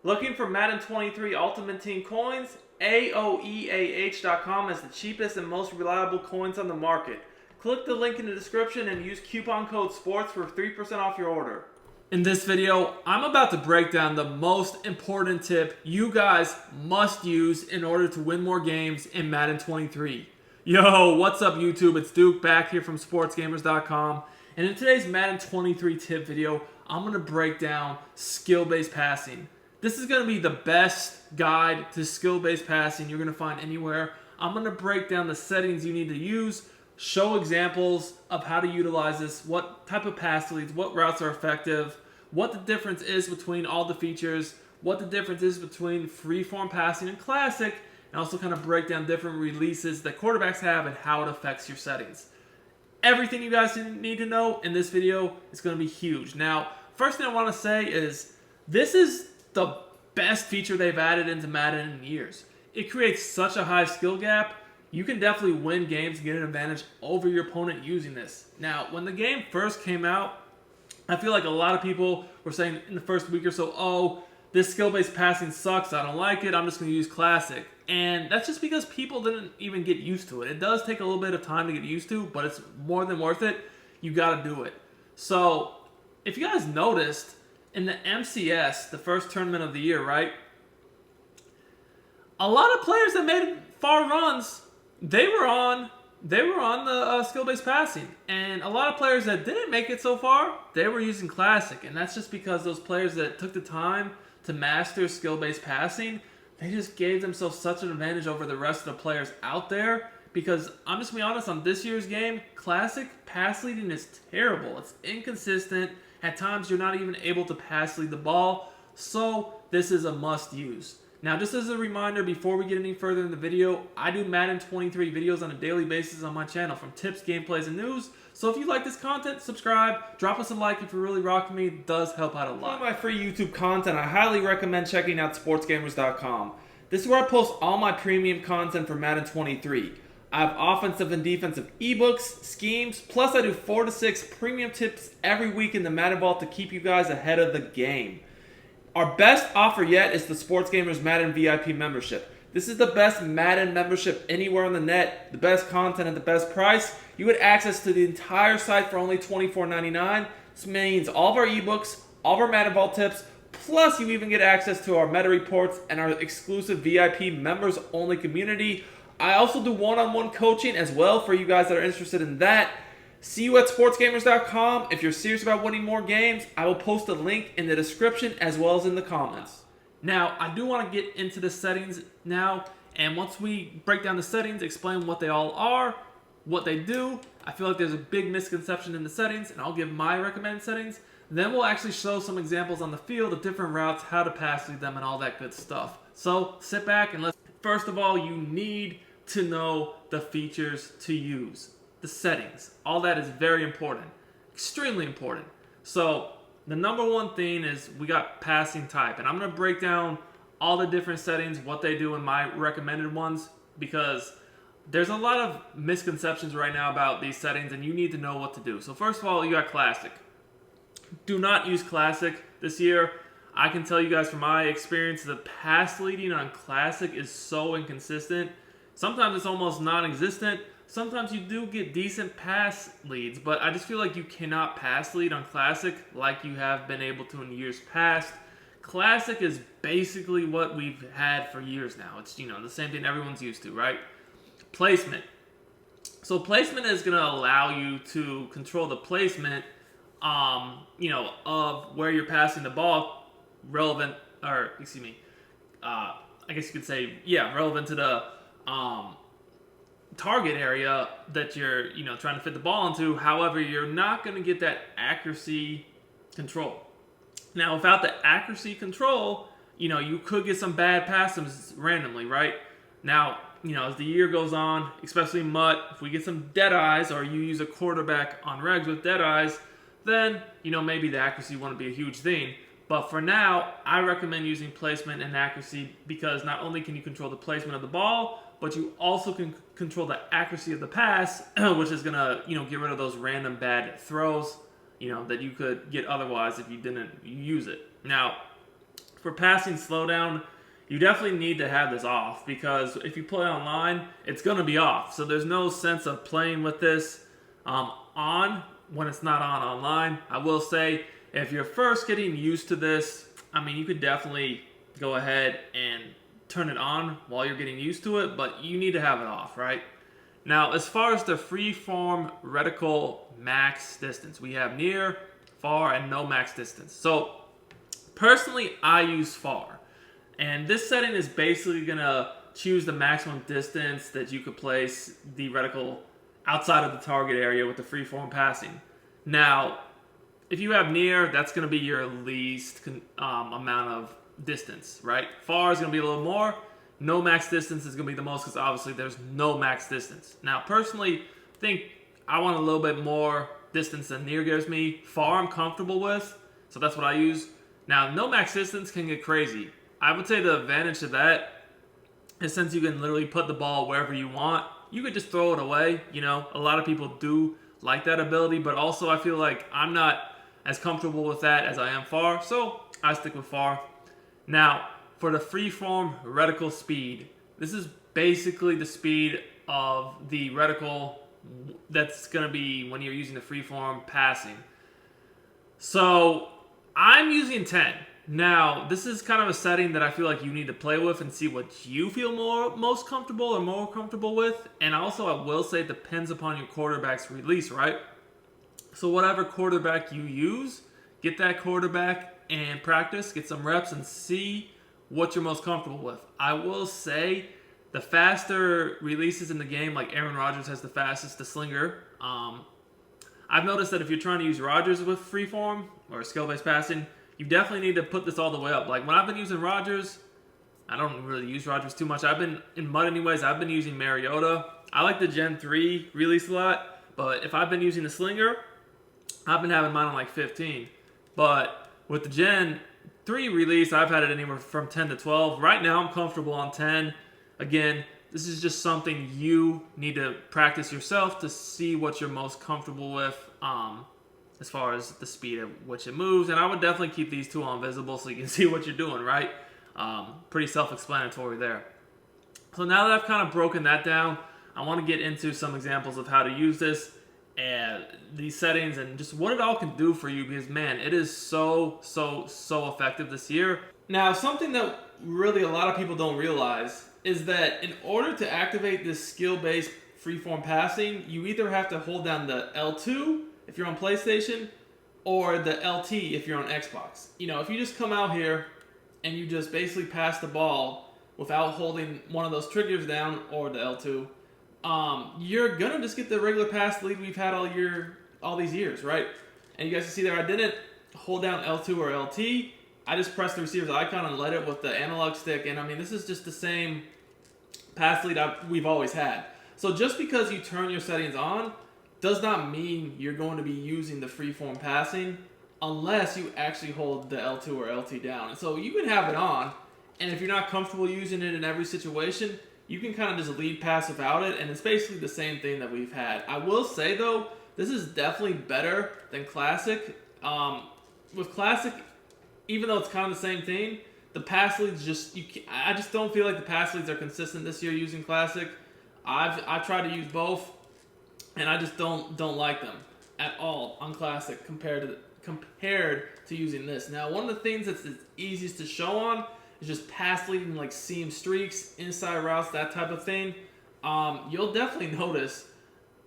Looking for Madden 23 Ultimate Team coins? AOEAH.com is the cheapest and most reliable coins on the market. Click the link in the description and use coupon code SPORTS for 3% off your order. In this video, I'm about to break down the most important tip you guys must use in order to win more games in Madden 23. Yo, what's up YouTube? It's Duke back here from Sportsgamerz.com. And in today's Madden 23 tip video, I'm going to break down skill-based passing. This is going to be the best guide to skill-based passing you're going to find anywhere. I'm going to break down the settings you need to use, show examples of how to utilize this, what type of pass leads, what routes are effective, what the difference is between all the features, what the difference is between freeform passing and classic, and also kind of break down different releases that quarterbacks have and how it affects your settings. Everything you guys need to know in this video is going to be huge. Now, first thing I want to say is this is the best feature they've added into Madden in years. It creates such a high skill gap. You can definitely win games and get an advantage over your opponent using this. Now, when the game first came out, I feel like a lot of people were saying in the first week or so, oh, this skill-based passing sucks, I don't like it, I'm just going to use classic. And that's just because people didn't even get used to it. It does take a little bit of time to get used to, but it's more than worth it. You got to do it. So, if you guys noticed, in the MCS, the first tournament of the year, right? A lot of players that made far runs, they were on the skill-based passing. And a lot of players that didn't make it so far, they were using classic. And that's just because those players that took the time to master skill-based passing, they just gave themselves such an advantage over the rest of the players out there. Because I'm just going to be honest, on this year's game, classic pass leading is terrible. It's inconsistent. At times, you're not even able to pass lead the ball. So, this is a must use. Now, just as a reminder, before we get any further in the video, I do Madden 23 videos on a daily basis on my channel, from tips, gameplays, and news. So if you like this content, subscribe, drop us a like if you're really rocking me. It does help out a lot. For my free YouTube content, I highly recommend checking out Sportsgamerz.com. This is where I post all my premium content for Madden 23. I have offensive and defensive eBooks, schemes, plus I do 4 to 6 premium tips every week in the Madden Vault to keep you guys ahead of the game. Our best offer yet is the Sportsgamerz Madden VIP membership. This is the best Madden membership anywhere on the net, the best content at the best price. You get access to the entire site for only $24.99. This means all of our ebooks, all of our Madden Vault tips, plus you even get access to our meta reports and our exclusive VIP members only community. I also do one-on-one coaching as well for you guys that are interested in that. See you at sportsgamerz.com. If you're serious about winning more games, I will post a link in the description as well as in the comments. Now, I do want to get into the settings now, and once we break down the settings, explain what they all are, what they do, I feel like there's a big misconception in the settings, and I'll give my recommended settings. Then we'll actually show some examples on the field of different routes, how to pass lead them, and all that good stuff. So, sit back and let's... First of all, you need to know the features to use. The settings. All that is very important. Extremely important. So, the number one thing is we got passing type. And I'm going to break down all the different settings, what they do in my recommended ones, because there's a lot of misconceptions right now about these settings, and you need to know what to do. So, first of all, you got classic. Do not use classic this year. I can tell you guys from my experience, the pass leading on classic is so inconsistent. Sometimes it's almost non-existent. Sometimes you do get decent pass leads, but I just feel like you cannot pass lead on Classic like you have been able to in years past. Classic is basically what we've had for years now. It's, the same thing everyone's used to, right? Placement. So placement is going to allow you to control the placement, of where you're passing the ball relevant, or, I guess you could say, relevant to the, target area that you're trying to fit the ball into. However, you're not going to get that accuracy control. Now, without the accuracy control, you could get some bad passes randomly, right? Now, as the year goes on, especially MUT, if we get some dead eyes, or you use a quarterback on regs with dead eyes, then maybe the accuracy wouldn't be a huge thing. But for now, I recommend using placement and accuracy, because not only can you control the placement of the ball, but you also can control the accuracy of the pass, which is going to, get rid of those random bad throws, that you could get otherwise if you didn't use it. Now, For passing slowdown, you definitely need to have this off, because if you play online, it's going to be off. So there's no sense of playing with this on when it's not on online. I will say, if you're first getting used to this, I mean, you could definitely go ahead and turn it on while you're getting used to it, but you need to have it off, right? Now, as far as the freeform reticle max distance, we have near, far, and no max distance. So, personally, I use far. And this setting is basically going to choose the maximum distance that you could place the reticle outside of the target area with the freeform passing. Now, if you have near, that's going to be your least amount of distance, right? Far is going to be a little more. No max distance is going to be the most, because obviously there's no max distance. Now, personally, I think I want a little bit more distance than near gives me. Far I'm comfortable with, so that's what I use. Now, no max distance can get crazy. I would say the advantage to that is, since you can literally put the ball wherever you want, you could just throw it away. You know, a lot of people do like that ability, but also I feel like I'm not as comfortable with that as I am far, so I stick with far. Now, for the freeform reticle speed, this is basically the speed of the reticle that's going to be when you're using the freeform passing. So, I'm using 10. Now, this is kind of a setting that I feel like you need to play with and see what you feel most comfortable or more comfortable with. And also, I will say it depends upon your quarterback's release, right? So whatever quarterback you use, get that quarterback and practice, get some reps, and see what you're most comfortable with. I will say the faster releases in the game, like Aaron Rodgers has the fastest to slinger. I've noticed that if you're trying to use Rodgers with freeform or skill-based passing, you definitely need to put this all the way up. Like when I've been using Rodgers, I don't really use Rodgers too much. I've been, in mud anyways, I've been using Mariota. I like the Gen 3 release a lot, but if I've been using the slinger, I've been having mine on like 15. But with the Gen 3 release, I've had it anywhere from 10 to 12. Right now, I'm comfortable on 10. Again, this is just something you need to practice yourself to see what you're most comfortable with as far as the speed at which it moves. And I would definitely keep these two on visible so you can see what you're doing, right? Pretty self-explanatory there. So now that I've kind of broken that down, I want to get into some examples of how to use this and these settings and just what it all can do for you, because man, it is so effective this year. Now, something that really a lot of people don't realize is that in order to activate this skill-based freeform passing, you either have to hold down the L2 if you're on PlayStation or the LT if you're on Xbox. You know, if you just come out here and you just basically pass the ball without holding one of those triggers down or the L2, you're gonna just get the regular pass lead we've had all these years, right? And you guys can see there, I didn't hold down L2 or LT. I just pressed the receiver's icon and led it with the analog stick. And I mean, this is just the same pass lead we've always had. So just because you turn your settings on does not mean you're going to be using the freeform passing unless you actually hold the L2 or LT down. And so you can have it on, and if you're not comfortable using it in every situation, you can kind of just lead pass without it, and it's basically the same thing that we've had. I will say, though, this is definitely better than Classic. With Classic, even though it's kind of the same thing, the pass leads I just don't feel like the pass leads are consistent this year using Classic. I've tried to use both, and I just don't like them at all on Classic compared to using this. Now, one of the things that's the easiest to show on is just pass leading, like seam streaks, inside routes, that type of thing. You'll definitely notice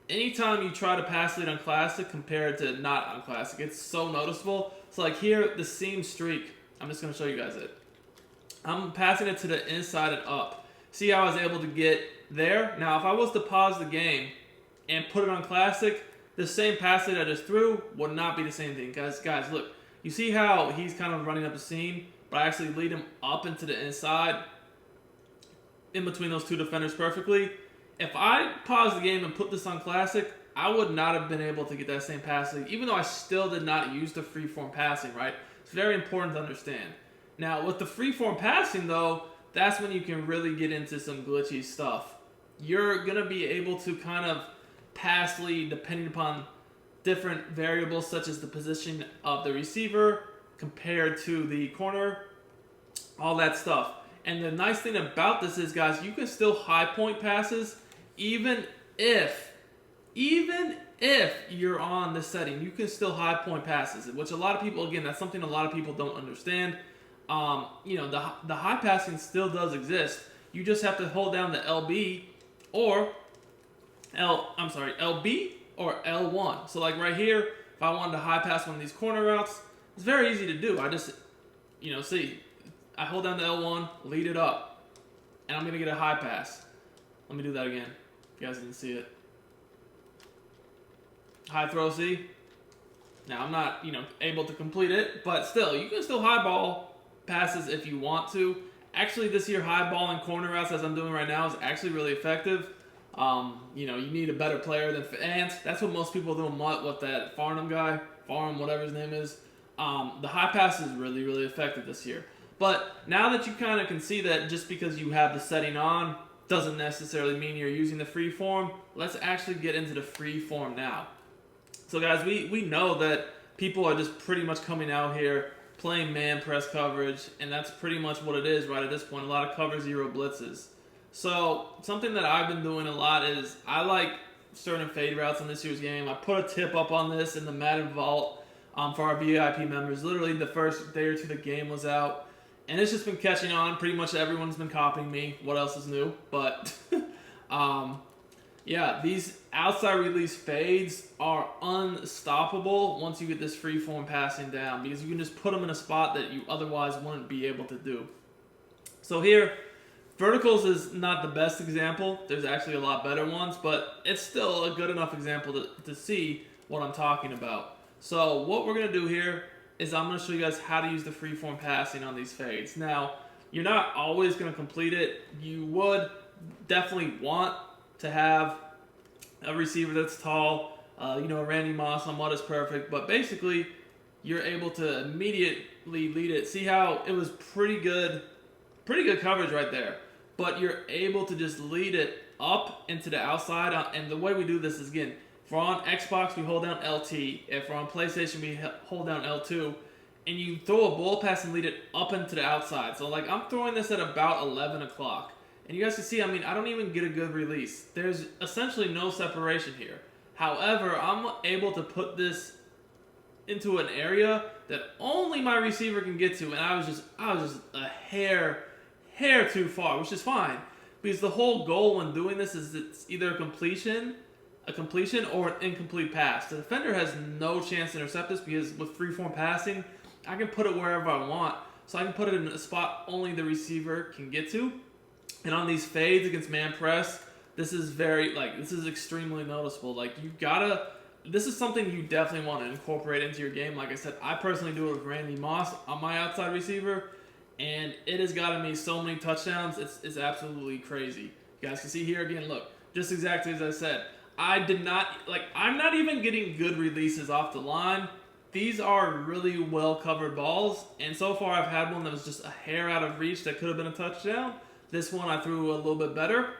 anytime you try to pass lead on Classic compared to not on Classic, it's so noticeable. So like here, the seam streak, I'm just going to show you guys it. I'm passing it to the inside and up. See how I was able to get there? Now, if I was to pause the game and put it on Classic, the same pass lead I just threw would not be the same thing. Guys, look. You see how he's kind of running up the seam, but I actually lead him up into the inside in between those two defenders perfectly. If I pause the game and put this on Classic, I would not have been able to get that same pass lead, even though I still did not use the freeform passing, right? It's very important to understand. Now, with the freeform passing, though, that's when you can really get into some glitchy stuff. You're going to be able to kind of pass lead depending upon different variables, such as the position of the receiver compared to the corner, all that stuff. And the nice thing about this is, guys, you can still high point passes even if you're on this setting. You can still high point passes, which a lot of people, again, that's something a lot of people don't understand. The high passing still does exist. You just have to hold down the LB or LB or L1. So like right here, if I wanted to high pass one of these corner routes, it's very easy to do. I just, see, I hold down the L1, lead it up, and I'm going to get a high pass. Let me do that again, if you guys didn't see it. High throw, see? Now, I'm not, able to complete it, but still, you can still high ball passes if you want to. Actually, this year, high ball and corner routes, as I'm doing right now, is actually really effective. You need a better player than Ant. That's what most people do with that Farnham guy, whatever his name is. The high pass is really, really effective this year. But now that you kind of can see that just because you have the setting on doesn't necessarily mean you're using the free form, let's actually get into the free form now. So guys, we know that people are just pretty much coming out here playing man press coverage, and that's pretty much what it is right at this point. A lot of cover zero blitzes. So something that I've been doing a lot is I like certain fade routes in this year's game. I put a tip up on this in the Madden Vault for our VIP members. Literally the first day or two the game was out. And it's just been catching on. Pretty much everyone's been copying me. What else is new? But, yeah, these outside release fades are unstoppable once you get this freeform passing down, because you can just put them in a spot that you otherwise wouldn't be able to do. So here, verticals is not the best example. There's actually a lot better ones, but it's still a good enough example to see what I'm talking about. So what we're going to do here is I'm going to show you guys how to use the freeform passing on these fades. Now, you're not always going to complete it. You would definitely want to have a receiver that's tall. Randy Moss on what is perfect. But basically, you're able to immediately lead it. See how it was pretty good coverage right there. But you're able to just lead it up into the outside. And the way we do this is, again, if we're on Xbox, we hold down LT. If we're on PlayStation, we hold down L2. And you throw a ball pass and lead it up into the outside. So, like, I'm throwing this at about 11 o'clock. And you guys can see, I don't even get a good release. There's essentially no separation here. However, I'm able to put this into an area that only my receiver can get to. And I was just a hair too far, which is fine. Because the whole goal when doing this is it's either a completion or an incomplete pass. The defender has no chance to intercept this because with freeform passing, I can put it wherever I want. So I can put it in a spot only the receiver can get to. And on these fades against man press, this is extremely noticeable. This is something you definitely want to incorporate into your game. Like I said, I personally do it with Randy Moss on my outside receiver, and it has gotten me so many touchdowns. It's absolutely crazy. You guys can see here again, look, just exactly as I said. I'm not even getting good releases off the line. These are really well covered balls, and so far I've had one that was just a hair out of reach that could have been a touchdown. This one I threw a little bit better.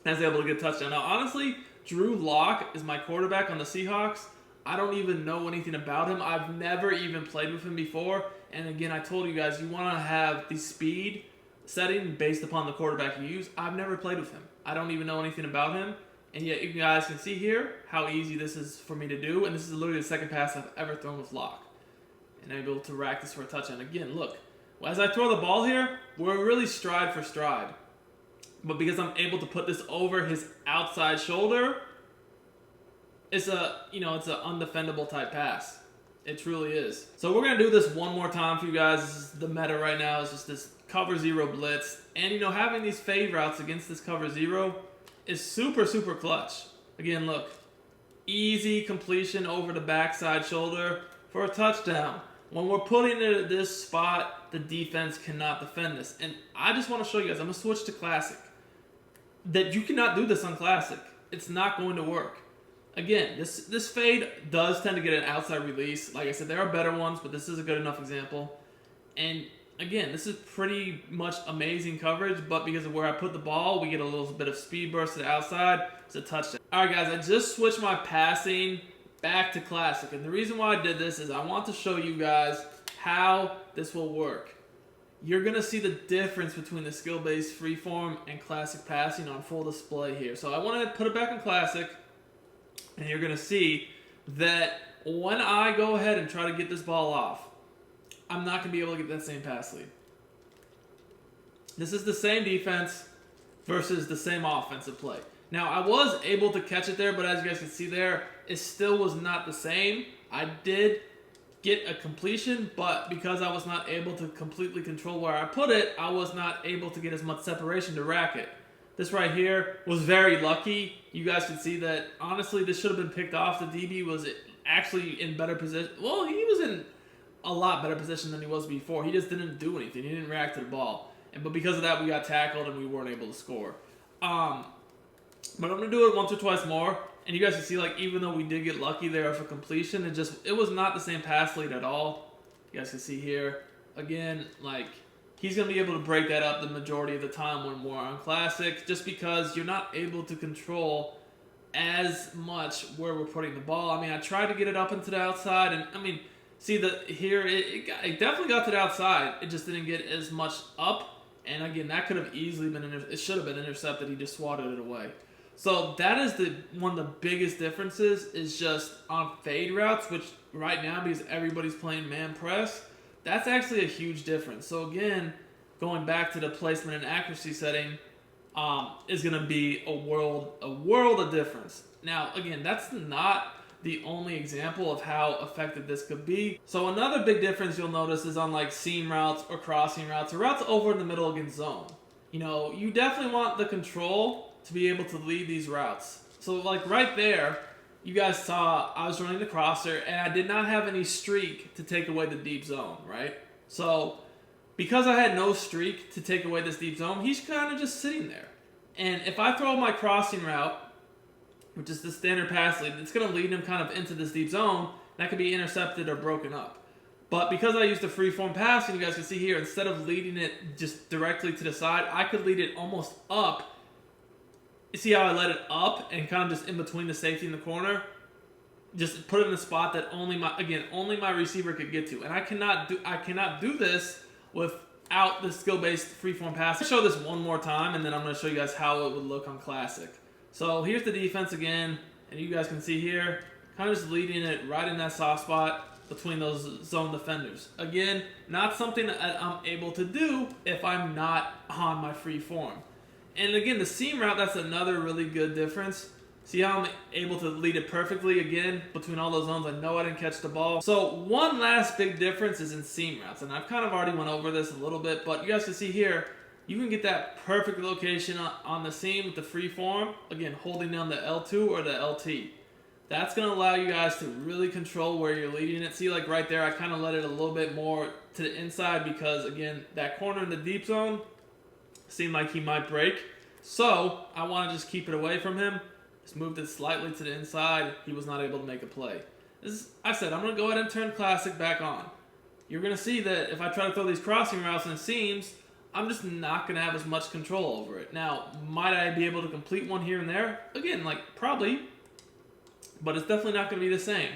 I was able to get a touchdown. Now, honestly, Drew Lock is my quarterback on the Seahawks. I don't even know anything about him. I've never even played with him before. And again, I told you guys, you want to have the speed setting based upon the quarterback you use. I've never played with him. I don't even know anything about him. And yet you guys can see here how easy this is for me to do. And this is literally the second pass I've ever thrown with Lock. And I'm able to rack this for a touchdown. Again, look. As I throw the ball here, we're really stride for stride. But because I'm able to put this over his outside shoulder, it's an undefendable type pass. It truly is. So we're going to do this one more time for you guys. This is the meta right now. It's just this cover zero blitz. And, having these fade routes against this cover zero is super, super clutch. Again, look. Easy completion over the backside shoulder for a touchdown. When we're putting it at this spot, the defense cannot defend this. And I just want to show you guys, I'm going to switch to Classic, that you cannot do this on Classic. It's not going to work. Again, this fade does tend to get an outside release. Like I said, there are better ones, but this is a good enough example. And again, this is pretty much amazing coverage, but because of where I put the ball, we get a little bit of speed burst to the outside. It's a touchdown. All right, guys, I just switched my passing back to Classic. And the reason why I did this is I want to show you guys how this will work. you're going to see the difference between the skill-based freeform and classic passing on full display here. So I want to put it back in classic, and you're going to see that when I go ahead and try to get this ball off, I'm not going to be able to get that same pass lead. This is the same defense versus the same offensive play. Now, I was able to catch it there, but as you guys can see there, it still was not the same. I did get a completion, but because I was not able to completely control where I put it, I was not able to get as much separation to rack it. This right here was very lucky. You guys can see that, honestly, this should have been picked off. The DB was actually in better position. Well, he was in a lot better position than he was before. He just didn't do anything. He didn't react to the ball. But because of that, we got tackled and we weren't able to score. But I'm going to do it once or twice more. And you guys can see, like, even though we did get lucky there for completion, it was not the same pass lead at all. You guys can see here. Again, like, he's going to be able to break that up the majority of the time when we're on Classic, just because you're not able to control as much where we're putting the ball. I mean, I tried to get it up into the outside, and, I mean, see, here, it definitely got to the outside. It just didn't get as much up. And again, that could have easily been, it should have been intercepted. He just swatted it away. So that is one of the biggest differences, is just on fade routes, which right now, because everybody's playing man press, that's actually a huge difference. So again, going back to the placement and accuracy setting, is going to be a world of difference. Now, again, that's not the only example of how effective this could be. So another big difference you'll notice is on like seam routes or crossing routes or routes over in the middle against zone. You know, you definitely want the control to be able to lead these routes. So like right there, you guys saw I was running the crosser and I did not have any streak to take away the deep zone, right? So because I had no streak to take away this deep zone, he's kind of just sitting there. And if I throw my crossing route, which is the standard pass lead, it's going to lead him kind of into this deep zone. That could be intercepted or broken up. But because I used the freeform passing, you guys can see here, instead of leading it just directly to the side, I could lead it almost up. You see how I let it up and kind of just in between the safety and the corner? Just put it in a spot that only my receiver could get to. And I cannot do this without the skill-based freeform pass. I'll show this one more time, and then I'm going to show you guys how it would look on Classic. So here's the defense again, and you guys can see here, kind of just leading it right in that soft spot between those zone defenders. Again, not something that I'm able to do if I'm not on my free form. And again, the seam route, that's another really good difference. See how I'm able to lead it perfectly again between all those zones. I know I didn't catch the ball. So one last big difference is in seam routes, and I've kind of already went over this a little bit, but you guys can see here, you can get that perfect location on the seam with the free form. Again, holding down the L2 or the LT. That's going to allow you guys to really control where you're leading it. See, like right there, I kind of let it a little bit more to the inside because, again, that corner in the deep zone seemed like he might break. So I want to just keep it away from him. Just moved it slightly to the inside. He was not able to make a play. I said, I'm going to go ahead and turn Classic back on. You're going to see that if I try to throw these crossing routes and seams, I'm just not going to have as much control over it. Now, might I be able to complete one here and there? Again, like, probably. But it's definitely not going to be the same.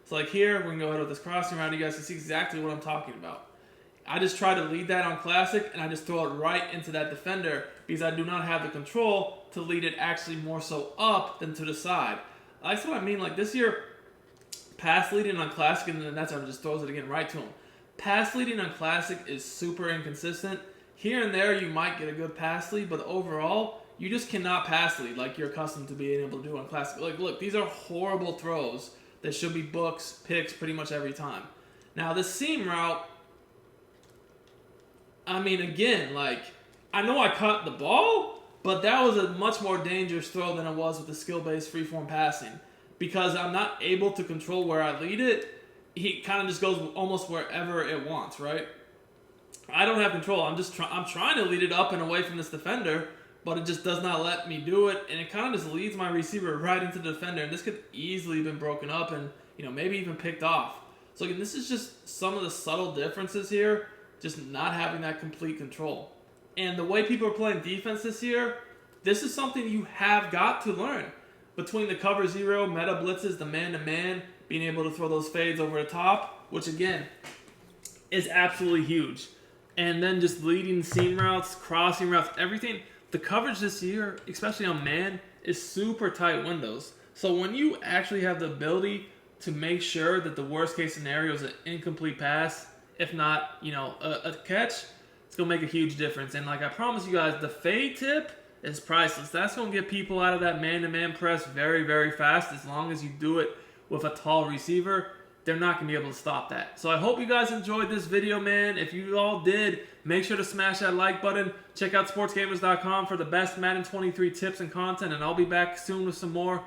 So, like here, we're going to go ahead with this crossing route. You guys can see exactly what I'm talking about. I just try to lead that on Classic, and I just throw it right into that defender because I do not have the control to lead it actually more so up than to the side. That's what I mean. Like, this year, pass leading on Classic, and then that's how it just throws it again right to him. Pass leading on Classic is super inconsistent. Here and there, you might get a good pass lead, but overall, you just cannot pass lead like you're accustomed to being able to do on Classic. Like, look, these are horrible throws that should be books, picks pretty much every time. Now, the seam route, I mean, again, like, I know I caught the ball, but that was a much more dangerous throw than it was with the skill-based freeform passing. Because I'm not able to control where I lead it, he kind of just goes almost wherever it wants, right? I don't have control. I'm trying to lead it up and away from this defender, but it just does not let me do it, and it kind of just leads my receiver right into the defender, and this could easily have been broken up and, you know, maybe even picked off. So again, this is just some of the subtle differences here, just not having that complete control. And the way people are playing defense this year, this is something you have got to learn. Between the cover zero, meta blitzes, the man-to-man, being able to throw those fades over the top, which again, is absolutely huge. and then just leading seam routes, crossing routes, everything. The coverage this year, especially on man, is super tight windows. So when you actually have the ability to make sure that the worst case scenario is an incomplete pass, if not, a catch, it's going to make a huge difference. And like I promise you guys, the fade tip is priceless. That's going to get people out of that man-to-man press very, very fast. As long as you do it with a tall receiver, they're not going to be able to stop that. So I hope you guys enjoyed this video, man. If you all did, make sure to smash that like button. Check out sportsgamerz.com for the best Madden 23 tips and content, and I'll be back soon with some more.